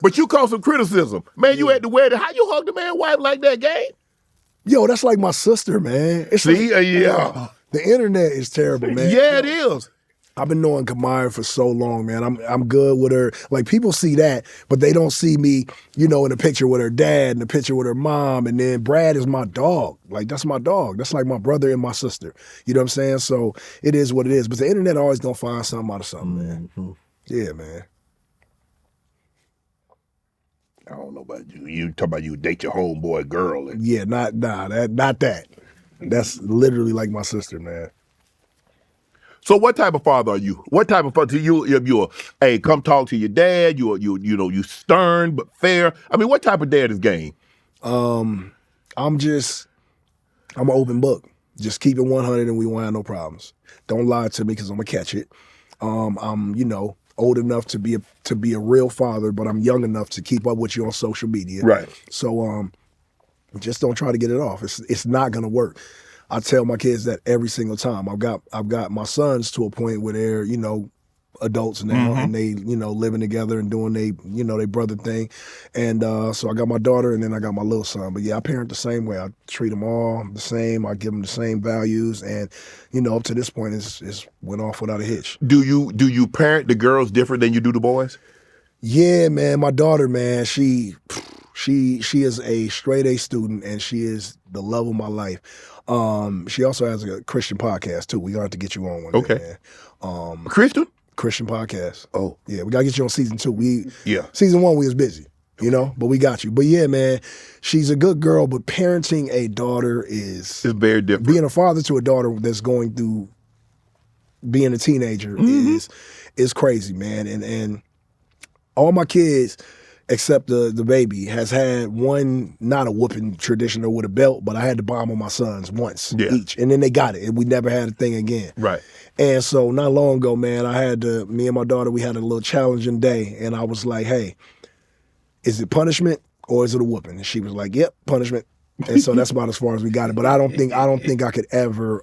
But you caught some criticism. Man, you had to wear that. How you hug the man's wife like that, gang? Yo, that's like my sister, man. It's See? like, Yeah. The internet is terrible, man. Yeah, it is. I've been knowing Kamaya for so long, man. I'm good with her. Like, people see that, but they don't see me, in a picture with her dad and a picture with her mom. And then Brad is my dog. Like, that's my dog. That's like my brother and my sister. You know what I'm saying? So it is what it is. But the internet always gonna find something out of something, man. Mm-hmm. Yeah, man. I don't know about you. You talk about you date your homeboy girl. Yeah, not that. That's literally like my sister, man. So what type of father are you? What type of father? You're hey, come talk to your dad. You stern but fair. I mean, what type of dad is game? I'm an open book. Just keep it 100 and we won't have no problems. Don't lie to me because I'm gonna catch it. I'm old enough to be a real father, but I'm young enough to keep up with you on social media. Right. So just don't try to get it off. It's not gonna work. I tell my kids that every single time. I've got my sons to a point where they're, adults now, and they, living together and doing they brother thing. And so I got my daughter and then I got my little son. But yeah, I parent the same way. I treat them all the same. I give them the same values. And, up to this point, it's went off without a hitch. Do you parent the girls different than you do the boys? Yeah, man. My daughter, man, she is a straight A student and she is the love of my life. She also has a Christian podcast too. We got to get you on one day, man. Christian podcast. Oh. Yeah, we got to get you on season 2. Yeah. Season 1 we was busy, but we got you. But yeah, man, she's a good girl, but parenting a daughter is very different. Being a father to a daughter that's going through being a teenager is crazy, man. And all my kids, except the baby, has had one, not a whooping traditional with a belt, but I had to bomb on my sons once each. And then they got it, and we never had a thing again. Right. And so not long ago, man, me and my daughter, we had a little challenging day, and I was like, hey, is it punishment or is it a whooping? And she was like, yep, punishment. And so that's about as far as we got it. But I don't think I could ever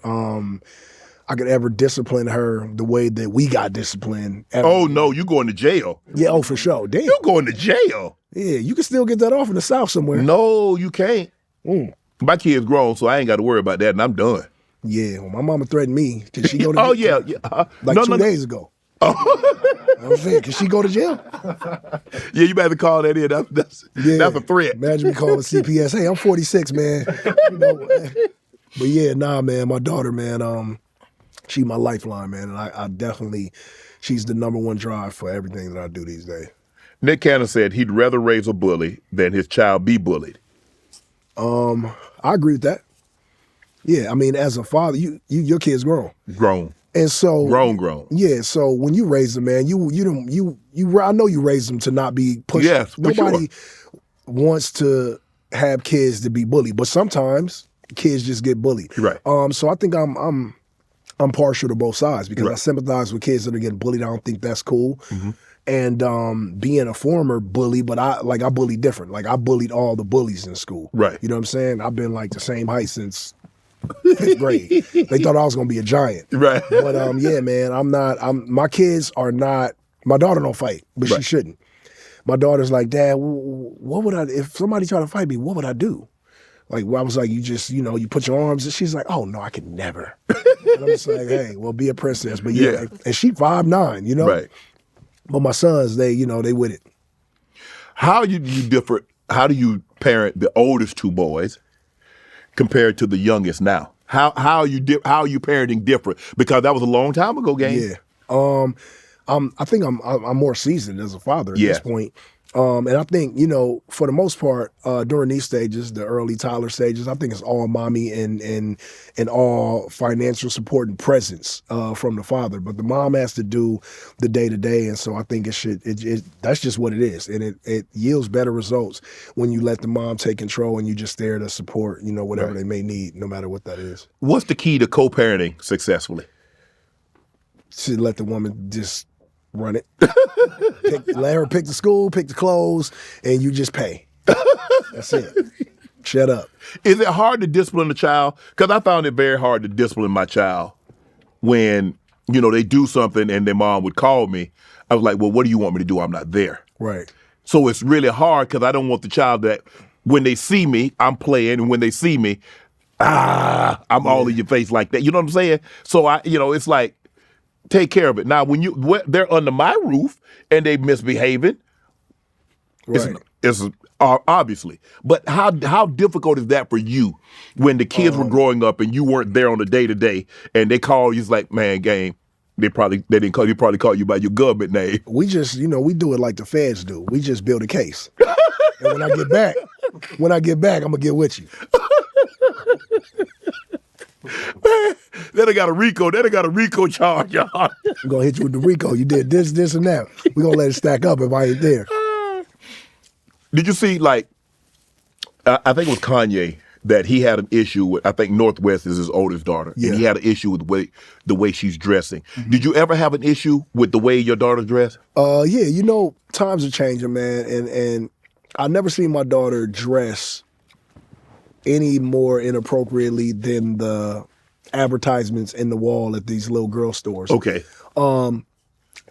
discipline her the way that we got disciplined. Ever. Oh, no, you going to jail. Yeah, for sure. Damn. You going to jail. Yeah, you can still get that off in the South somewhere. No, you can't. My kid's grown, so I ain't got to worry about that, and I'm done. Yeah, well, my mama threatened me. Did she go to jail? Like 2 days ago. Oh. I'm saying, can she go to jail? Yeah, you better call that in. That's a threat. Imagine me calling CPS. Hey, I'm 46, man. But yeah, nah, man, my daughter, man, she's my lifeline, man. And I definitely, she's the #1 drive for everything that I do these days. Nick Cannon said he'd rather raise a bully than his child be bullied. I agree with that. Yeah, I mean, as a father, your kid's grown. Grown. And so grown. Yeah, so when you raise them, man, I know you raise them to not be pushed. Yes, nobody wants to have kids to be bullied, but sometimes kids just get bullied. Right. So I think I'm partial to both sides because I sympathize with kids that are getting bullied. I don't think that's cool. Mm-hmm. And being a former bully, but I bullied different. Like I bullied all the bullies in school. Right. You know what I'm saying? I've been like the same height since 5th grade. They thought I was gonna be a giant. Right. But yeah, man, my kids are not, my daughter don't fight, but she shouldn't. My daughter's like, Dad, what would if somebody tried to fight me, what would I do? Like, I was like, you just, you put your arms, and she's like, oh no, I could never. And I'm just like, hey, well, be a princess. But yeah. And she 5'9", Right. But my sons, they with it. How do you parent the oldest 2 boys compared to the youngest now? How are you parenting different? Because that was a long time ago, gang. Yeah. I think I'm more seasoned as a father at this point. And I think, for the most part, during these stages, the early toddler stages, I think it's all mommy and all financial support and presence from the father. But the mom has to do the day-to-day, and so I think that's just what it is. And it yields better results when you let the mom take control and you just there to support, whatever they may need, no matter what that is. What's the key to co-parenting successfully? To let the woman just run it. Let her pick the school, pick the clothes, and you just pay. That's it. Shut up. Is it hard to discipline a child? Because I found it very hard to discipline my child when, they do something and their mom would call me. I was like, well, what do you want me to do? I'm not there. Right. So it's really hard because I don't want the child that when they see me, I'm playing, and when they see me, I'm all in your face like that. You know what I'm saying? So it's like, take care of it. Now, when they're under my roof and they misbehaving, Right. it's obviously. But how difficult is that for you when the kids were growing up and you weren't there on the day-to-day and they call you, it's like, man, game. They didn't call you, probably call you by your government name. We just, we do it like the feds do. We just build a case. And when I get back, I'm gonna get with you. Man, then I got a RICO charge, y'all. I'm gonna hit you with the RICO. You did this, and that. We're gonna let it stack up if I ain't there. Did you see, like, I think it was Kanye that he had an issue with, I think Northwest is his oldest daughter, and he had an issue with the way she's dressing. Mm-hmm. Did you ever have an issue with the way your daughter dressed? Yeah, times are changing, man, and I've never seen my daughter dress any more inappropriately than the advertisements in the wall at these little girl stores. Okay.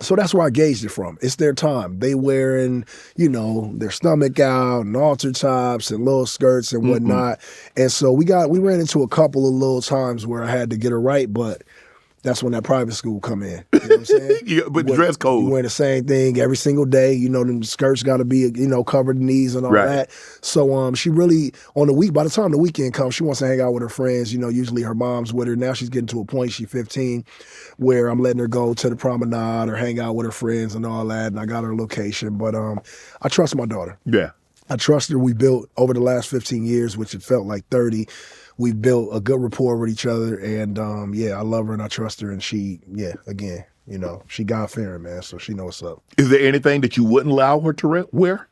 So that's where I gauged it from. It's their time. They wearing, their stomach out and halter tops and little skirts and whatnot. And so we ran into a couple of little times where I had to get her right, but that's when that private school come in. You know what I'm saying? But dress code. You wear the same thing every single day. Them skirts got to be, covered the knees and all that. So she really, by the time the weekend comes, she wants to hang out with her friends. Usually her mom's with her. Now she's getting to a point, she's 15, where I'm letting her go to the promenade or hang out with her friends and all that. And I got her location. But I trust my daughter. Yeah. I trust her. We built over the last 15 years, which it felt like 30. We built a good rapport with each other, and I love her and I trust her. And she, she God-fearing, man, so she knows what's up. Is there anything that you wouldn't allow her to wear?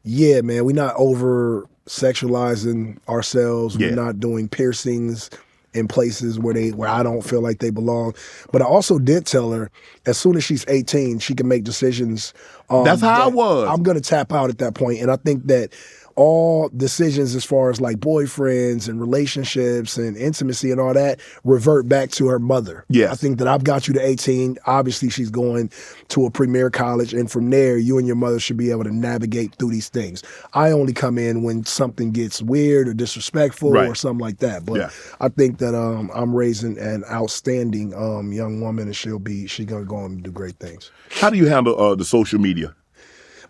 Yeah, man, we're not over sexualizing ourselves. Yeah. We're not doing piercings in places where I don't feel like they belong. But I also did tell her, as soon as she's 18, she can make decisions. That's how I was. I'm going to tap out at that point, and I think that all decisions as far as like boyfriends and relationships and intimacy and all that revert back to her mother. Yes. I think that I've got you to 18. Obviously, she's going to a premier college. And from there, you and your mother should be able to navigate through these things. I only come in when something gets weird or disrespectful or something like that. But I think that I'm raising an outstanding young woman, and she's going to go and do great things. How do you handle the social media?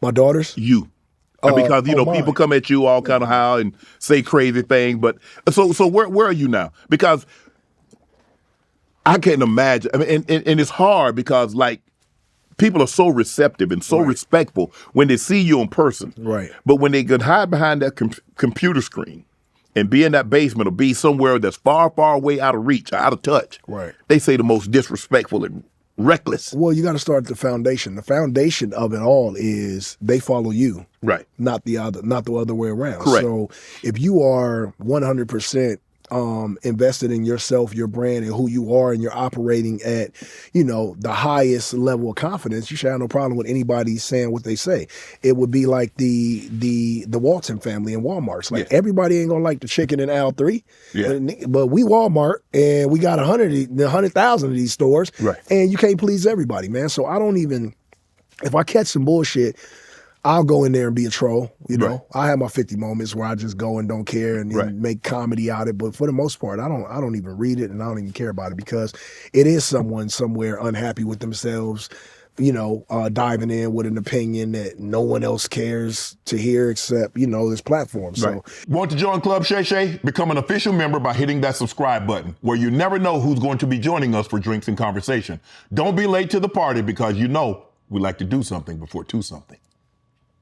My daughters? You. Because people come at you all kind of how and say crazy things, but so where are you now? Because I can't imagine. I mean, and it's hard because like people are so receptive and so respectful when they see you in person. Right. But when they can hide behind that computer screen and be in that basement or be somewhere that's far, far away out of reach, out of touch, they say the most disrespectful and reckless. Well, you got to start at the foundation. The foundation of it all is they follow you, not the other way around. Correct. So if you are 100% invested in yourself, your brand, and who you are, and you're operating at, the highest level of confidence, you should have no problem with anybody saying what they say. It would be like the Walton family in Walmart's. Like everybody ain't gonna like the chicken in aisle 3, but we Walmart and we got 100,000 of these stores, and you can't please everybody, man. So I don't even, if I catch some bullshit, I'll go in there and be a troll, I have my 50 moments where I just go and don't care and make comedy out of it. But for the most part, I don't even read it and I don't even care about it because it is someone somewhere unhappy with themselves, diving in with an opinion that no one else cares to hear except, this platform. So, want to join Club Shay Shay? Become an official member by hitting that subscribe button, where you never know who's going to be joining us for drinks and conversation. Don't be late to the party because we like to do something before 2 something.